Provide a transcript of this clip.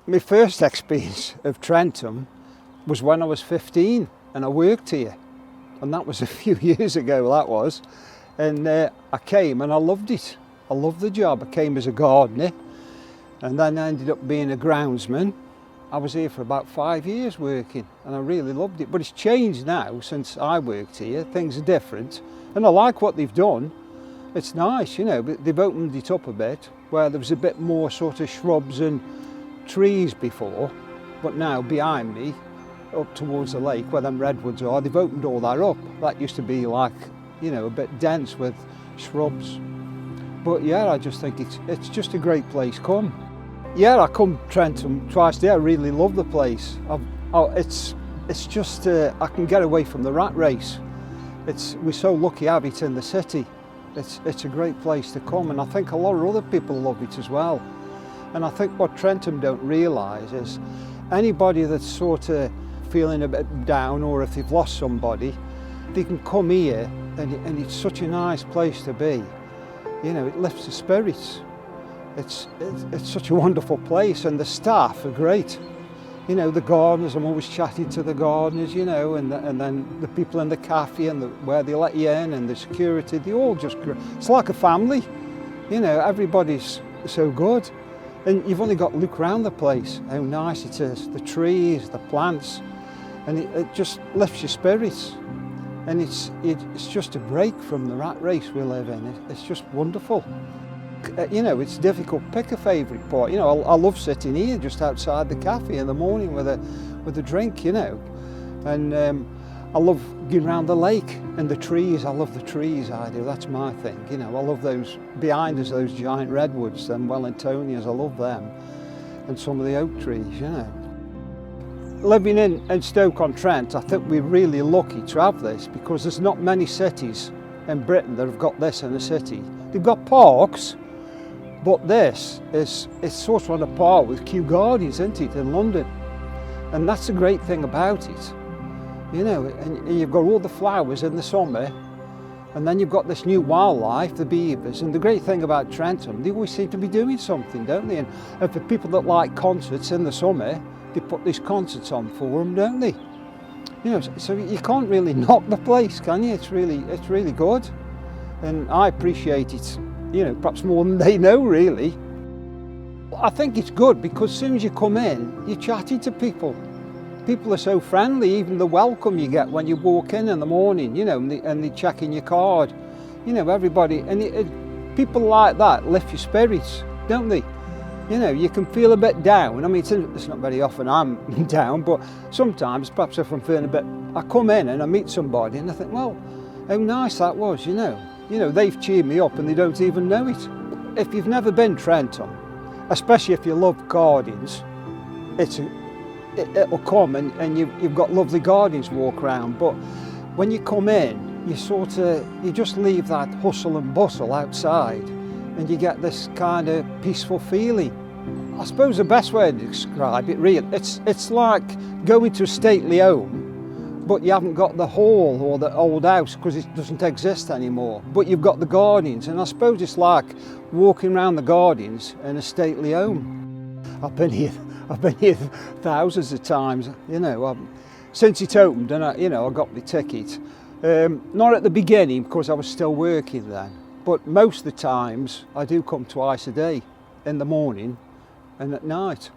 My first experience of Trentham was when I was 15 and I worked here, and that was a few years ago, that was. And I came and I loved it. I loved the job. I came as a gardener and then I ended up being a groundsman. I was here for about 5 years working and I really loved it. But it's changed now since I worked here. Things are different and I like what they've done. It's nice, you know, but they've opened it up a bit where there was a bit more sort of shrubs and trees before, but now behind me up towards the lake where them redwoods are, they've opened all that up. That used to be like, you know, a bit dense with shrubs. But yeah, I just think it's just a great place. Come. Yeah, I come Trentham twice a day. I really love the place. It's just I can get away from the rat race. We're so lucky to have it in the city. It's a great place to come, and I think a lot of other people love it as well. And I think what Trentham don't realise is anybody that's sort of feeling a bit down, or if they've lost somebody, they can come here and it's such a nice place to be. You know, it lifts the spirits. It's such a wonderful place, and the staff are great. You know, the gardeners, I'm always chatting to the gardeners, you know, and then the people in the cafe and where they let you in, and the security, they all just, it's like a family. You know, everybody's so good. And you've only got to look around the place, how nice it is, the trees, the plants, and it just lifts your spirits. And it's just a break from the rat race we live in. It's just wonderful. You know, it's difficult to pick a favourite part. You know, I love sitting here just outside the cafe in the morning with a drink, you know. And I love going around the lake and the trees. I love the trees, I do. That's my thing, you know. I love those, behind us, those giant redwoods, them Wellingtonians, I love them. And some of the oak trees, you know. Living in Stoke-on-Trent, I think we're really lucky to have this, because there's not many cities in Britain that have got this in a city. They've got parks, but this is sort of on a par with Kew Gardens, isn't it, in London? And that's the great thing about it. You know, and you've got all the flowers in the summer, and then you've got this new wildlife, the beavers. And the great thing about Trentham, they always seem to be doing something, don't they? And for people that like concerts in the summer, they put these concerts on for them, don't they? You know, so you can't really knock the place, can you? It's really good. And I appreciate it, you know, perhaps more than they know, really. I think it's good because as soon as you come in, you're chatting to people. People are so friendly, even the welcome you get when you walk in the morning, you know, and they check in your card. You know, everybody, and people like that lift your spirits, don't they? You know, you can feel a bit down. I mean, it's not very often I'm down, but sometimes, perhaps if I'm feeling a bit, I come in and I meet somebody and I think, well, how nice that was, you know. You know, they've cheered me up and they don't even know it. If you've never been Trentham, especially if you love gardens, it'll come and you've got lovely gardens to walk around. But when you come in, you just leave that hustle and bustle outside and you get this kind of peaceful feeling. I suppose the best way to describe it, really, it's like going to a stately home, but you haven't got the hall or the old house because it doesn't exist anymore. But you've got the gardens, and I suppose it's like walking around the gardens in a stately home. I've been here thousands of times, you know, since it opened, and I got my ticket. Not at the beginning because I was still working then, but most of the times I do come twice a day, in the morning and at night.